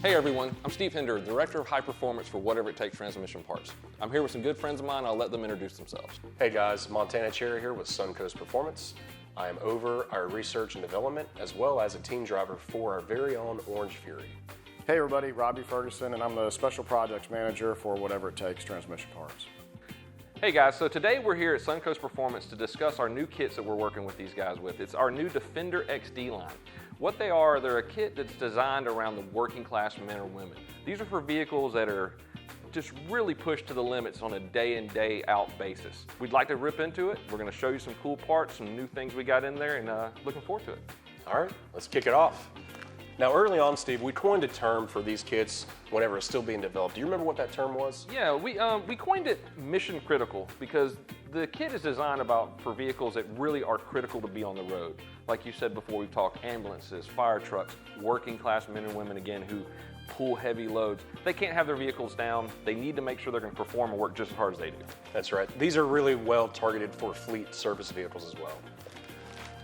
Hey everyone, I'm Steve Hinder, Director of High Performance for Whatever It Takes Transmission Parts. I'm here with some good friends of mine. I'll let them introduce themselves. Hey guys, Montana Cherry here with SunCoast Performance. I am over our research and development as well as a team driver for our very own Orange Fury. Hey everybody, Robbie Ferguson, and I'm the Special Projects Manager for Whatever It Takes Transmission Parts. Hey guys, so today we're here at SunCoast Performance to discuss our new kits that we're working with these guys with. It's our new Defender XD line. What they are, they're a kit that's designed around the working class men or women. These are for vehicles that are just really pushed to the limits on a day in, day out basis. We'd like to rip into it. We're gonna show you some cool parts, some new things we got in there, and looking forward to it. All right, let's kick it off. Now early on, Steve, we coined a term for these kits whenever it's still being developed. Do you remember what that term was? Yeah, we coined it mission critical because the kit is designed for vehicles that really are critical to be on the road. Like you said before, we've talked ambulances, fire trucks, working class men and women, again, who pull heavy loads. They can't have their vehicles down. They need to make sure they're going to perform and work just as hard as they do. That's right. These are really well targeted for fleet service vehicles as well.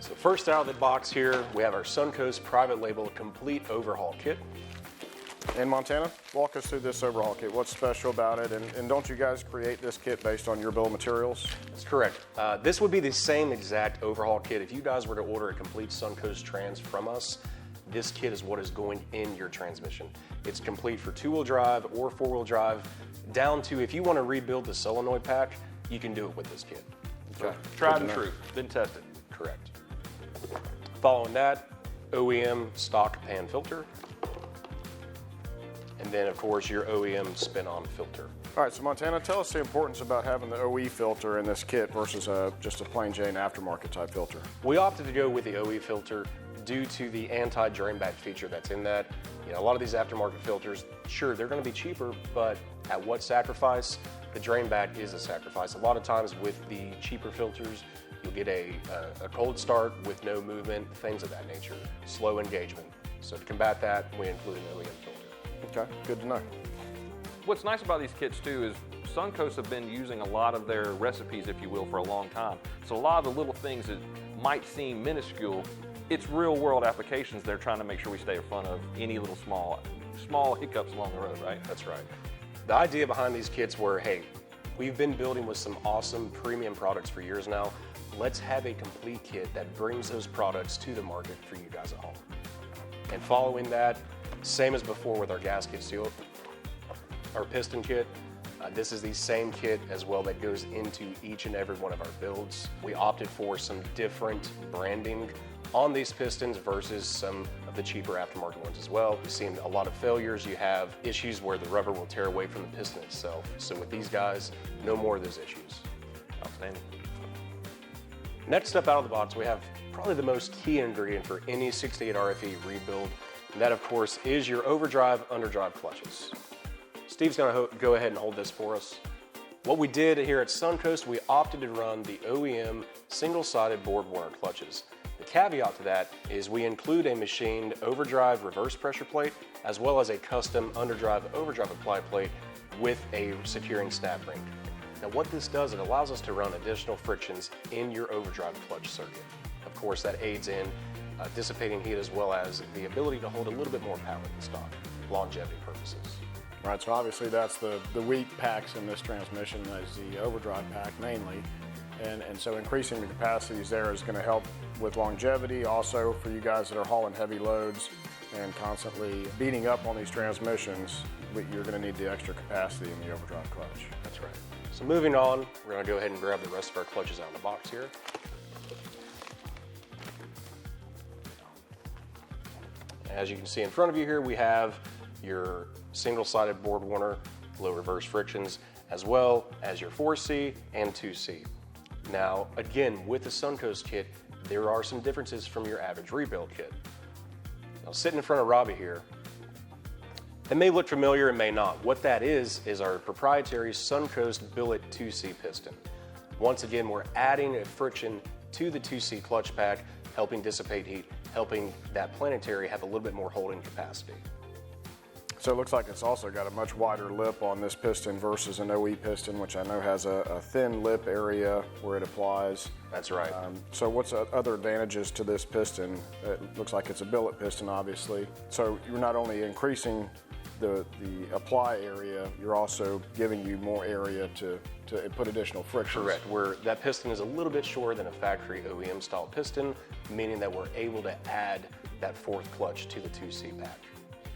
So first out of the box here, we have our SunCoast private label complete overhaul kit. And Montana, walk us through this overhaul kit. What's special about it? And don't you guys create this kit based on your bill of materials? That's correct. This would be the same exact overhaul kit. If you guys were to order a complete SunCoast trans from us, this kit is what is going in your transmission. It's complete for two-wheel drive or four-wheel drive, down to if you want to rebuild the solenoid pack, you can do it with this kit. Okay. Tried and true, been tested. Correct. Following that, OEM stock pan filter. And then, of course, your OEM spin-on filter. All right, so Montana, tell us the importance about having the OE filter in this kit versus just a plain Jane aftermarket type filter. We opted to go with the OE filter due to the anti-drain back feature that's in that. You know, a lot of these aftermarket filters, sure, they're going to be cheaper, but at what sacrifice? The drain back is a sacrifice. A lot of times with the cheaper filters, you'll get a cold start with no movement, things of that nature, slow engagement. So to combat that, we include an OEM filter. Okay, good to know. What's nice about these kits too is SunCoast have been using a lot of their recipes, if you will, for a long time. So a lot of the little things that might seem minuscule, it's real world applications they're trying to make sure we stay in front of any little small hiccups along the road, right? That's right. The idea behind these kits were, hey, we've been building with some awesome premium products for years now. Let's have a complete kit that brings those products to the market for you guys at home. And following that, same as before with our gasket seal, our piston kit, this is the same kit as well that goes into each and every one of our builds. We opted for some different branding on these pistons versus some of the cheaper aftermarket ones as well. We've seen a lot of failures. You have issues where the rubber will tear away from the piston itself. So with these guys, no more of those issues. Outstanding. Next up out of the box, we have probably the most key ingredient for any 68 RFE rebuild. And that, of course, is your overdrive, underdrive clutches. Steve's gonna go ahead and hold this for us. What we did here at SunCoast, we opted to run the OEM single-sided board warner clutches. The caveat to that is we include a machined overdrive reverse pressure plate, as well as a custom underdrive overdrive apply plate with a securing stab ring. Now what this does, it allows us to run additional frictions in your overdrive clutch circuit. Of course, that aids in dissipating heat as well as the ability to hold a little bit more power than stock, longevity purposes. Right, so obviously that's the weak packs in this transmission, is the overdrive pack mainly. And so increasing the capacities there is going to help with longevity. Also for you guys that are hauling heavy loads and constantly beating up on these transmissions, you're going to need the extra capacity in the overdrive clutch. That's right. So moving on, we're going to go ahead and grab the rest of our clutches out of the box here. As you can see in front of you here, we have your single-sided board warner, low reverse frictions, as well as your 4C and 2C. Now, again, with the SunCoast kit, there are some differences from your average rebuild kit. Now, sitting in front of Robbie here, it may look familiar, it may not. What that is our proprietary SunCoast billet 2C piston. Once again, we're adding a friction to the 2C clutch pack, helping dissipate heat, helping that planetary have a little bit more holding capacity. So it looks like it's also got a much wider lip on this piston versus an OE piston, which I know has a thin lip area where it applies. That's right. So what's other advantages to this piston? It looks like it's a billet piston, obviously. So you're not only increasing the apply area, you're also giving you more area to put additional friction. Correct, where that piston is a little bit shorter than a factory OEM style piston, meaning that we're able to add that fourth clutch to the 2C pack.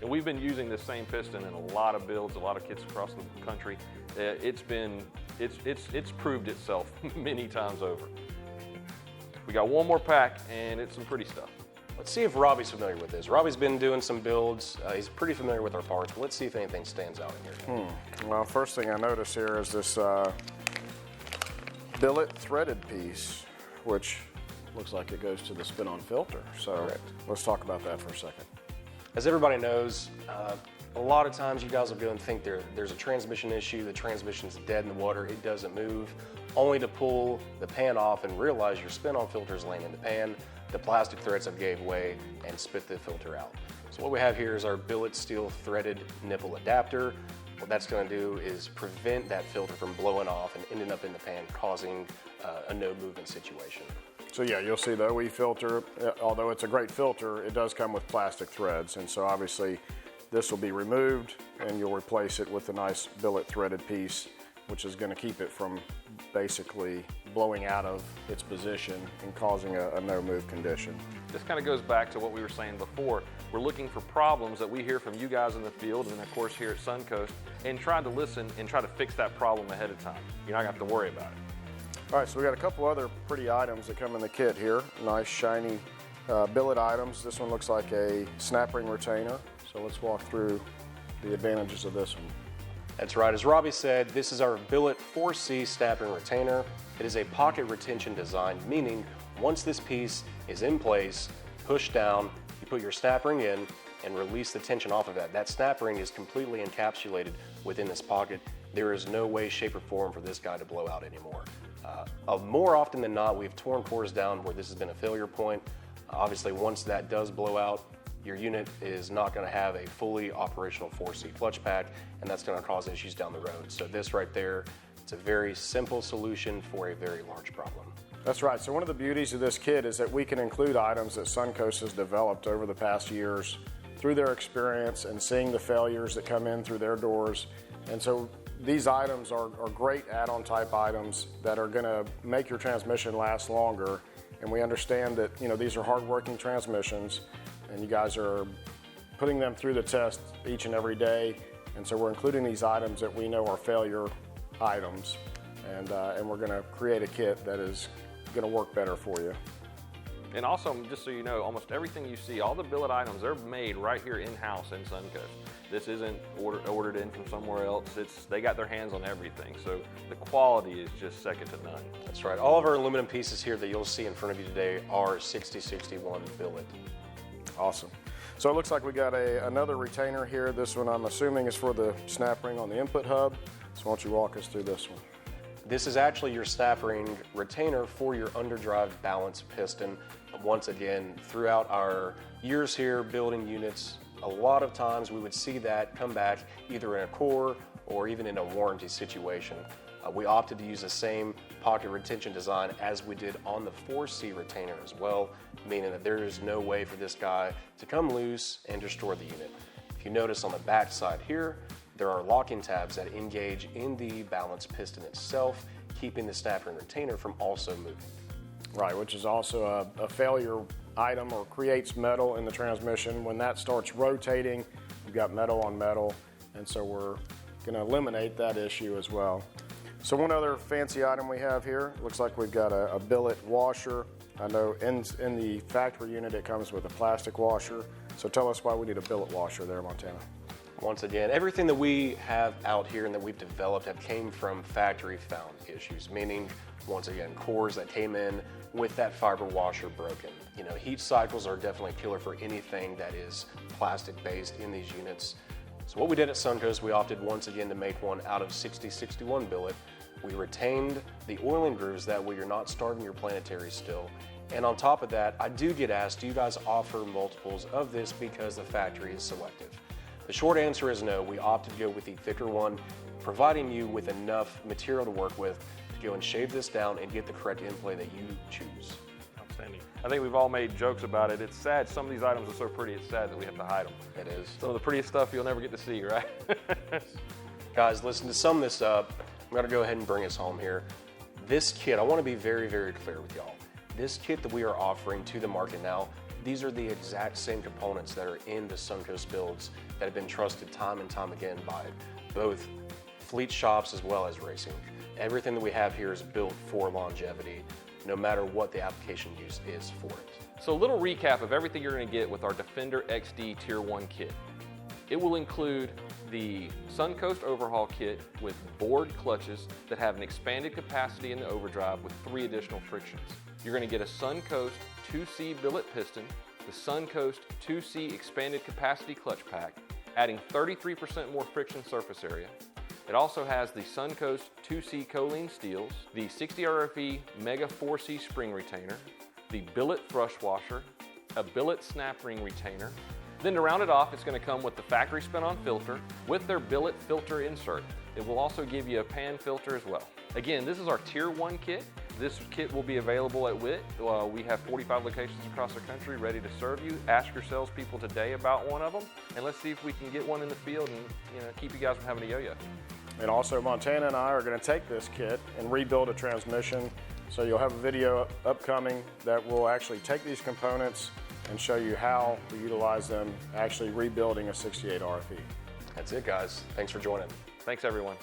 And we've been using this same piston in a lot of builds, a lot of kits across the country. It's proved itself many times over. We got one more pack, and it's some pretty stuff. Let's see if Robbie's familiar with this. Robbie's been doing some builds. He's pretty familiar with our parts, but let's see if anything stands out in here. Well, first thing I notice here is this billet threaded piece, which looks like it goes to the spin-on filter. So Correct. Let's talk about that for a second. As everybody knows, a lot of times you guys will go and think there's a transmission issue, the transmission's dead in the water, it doesn't move, only to pull the pan off and realize your spin-on filter is laying in the pan, the plastic threads have gave way and spit the filter out. So what we have here is our billet steel threaded nipple adapter. What that's going to do is prevent that filter from blowing off and ending up in the pan, causing a no movement situation. So yeah, you'll see the OE filter, although it's a great filter, it does come with plastic threads. And so obviously this will be removed and you'll replace it with a nice billet threaded piece, which is going to keep it from basically blowing out of its position and causing a no-move condition. This kind of goes back to what we were saying before. We're looking for problems that we hear from you guys in the field and of course here at SunCoast, and try to listen and try to fix that problem ahead of time. You're not going to have to worry about it. All right, so we got a couple other pretty items that come in the kit here. Nice shiny billet items. This one looks like a snap ring retainer. So let's walk through the advantages of this one. That's right, as Robbie said, this is our billet 4C snap ring retainer. It is a pocket retention design, meaning once this piece is in place, push down, you put your snap ring in and release the tension off of that. That snap ring is completely encapsulated within this pocket. There is no way, shape, or form for this guy to blow out anymore. More often than not, we've torn cores down where this has been a failure point. Obviously, once that does blow out, your unit is not going to have a fully operational 4C clutch pack, and that's going to cause issues down the road. So this right there, it's a very simple solution for a very large problem. That's right. So one of the beauties of this kit is that we can include items that SunCoast has developed over the past years through their experience and seeing the failures that come in through their doors. And so these items are great add-on type items that are going to make your transmission last longer. And we understand that, you know, these are hard-working transmissions, and you guys are putting them through the test each and every day. And so we're including these items that we know are failure items, and we're going to create a kit that is going to work better for you. And also, just so you know, almost everything you see, all the billet items, they're made right here in-house in SunCoast. This isn't ordered in from somewhere else. They got their hands on everything, so the quality is just second to none. That's right. All of our aluminum pieces here that you'll see in front of you today are 6061 billet. Awesome. So it looks like we got another retainer here. This one I'm assuming is for the snap ring on the input hub. So why don't you walk us through this one? This is actually your snap ring retainer for your underdrive balance piston. Once again, throughout our years here building units, a lot of times we would see that come back either in a core or even in a warranty situation. We opted to use the same pocket retention design as we did on the 4C retainer as well, meaning that there is no way for this guy to come loose and destroy the unit. If you notice on the back side here, there are locking tabs that engage in the balance piston itself, keeping the snap ring retainer from also moving. Right, which is also a failure item or creates metal in the transmission. When that starts rotating, you've got metal on metal, and so we're going to eliminate that issue as well. So one other fancy item we have here, looks like we've got a billet washer. I know in the factory unit it comes with a plastic washer. So tell us why we need a billet washer there, Montana. Once again, everything that we have out here and that we've developed have came from factory found issues, meaning, once again, cores that came in with that fiber washer broken. You know, heat cycles are definitely a killer for anything that is plastic based in these units. So what we did at SunCoast, we opted once again to make one out of 6061 billet. We retained the oiling grooves, that way you're not starving your planetary still. And on top of that, I do get asked, do you guys offer multiples of this because the factory is selective? The short answer is no. We opted to go with the thicker one, providing you with enough material to work with to go and shave this down and get the correct end play that you choose. Outstanding. I think we've all made jokes about it. It's sad. Some of these items are so pretty, it's sad that we have to hide them. It is. Some of the prettiest stuff you'll never get to see, right? Guys, listen, to sum this up, I'm gonna go ahead and bring us home here. This kit, I wanna be very, very clear with y'all. This kit that we are offering to the market now, these are the exact same components that are in the SunCoast builds that have been trusted time and time again by both fleet shops as well as racing. Everything that we have here is built for longevity, no matter what the application use is for it. So a little recap of everything you're gonna get with our Defender XD Tier 1 kit. It will include the SunCoast overhaul kit with bored clutches that have an expanded capacity in the overdrive with 3 additional frictions. You're gonna get a SunCoast 2C billet piston, the SunCoast 2C expanded capacity clutch pack, adding 33% more friction surface area. It also has the SunCoast 2C choline steels, the 60 RFE Mega 4C spring retainer, the billet thrush washer, a billet snap ring retainer. Then to round it off, it's going to come with the factory spin-on filter with their billet filter insert. It will also give you a pan filter as well. Again, this is our Tier 1 kit. This kit will be available at WIT. We have 45 locations across the country ready to serve you. Ask your salespeople today about one of them, and let's see if we can get one in the field and keep you guys from having to yo-yo. And also Montana and I are going to take this kit and rebuild a transmission. So you'll have a video upcoming that will actually take these components and show you how to utilize them actually rebuilding a 68 RFE. That's it, guys. Thanks for joining. Thanks, everyone.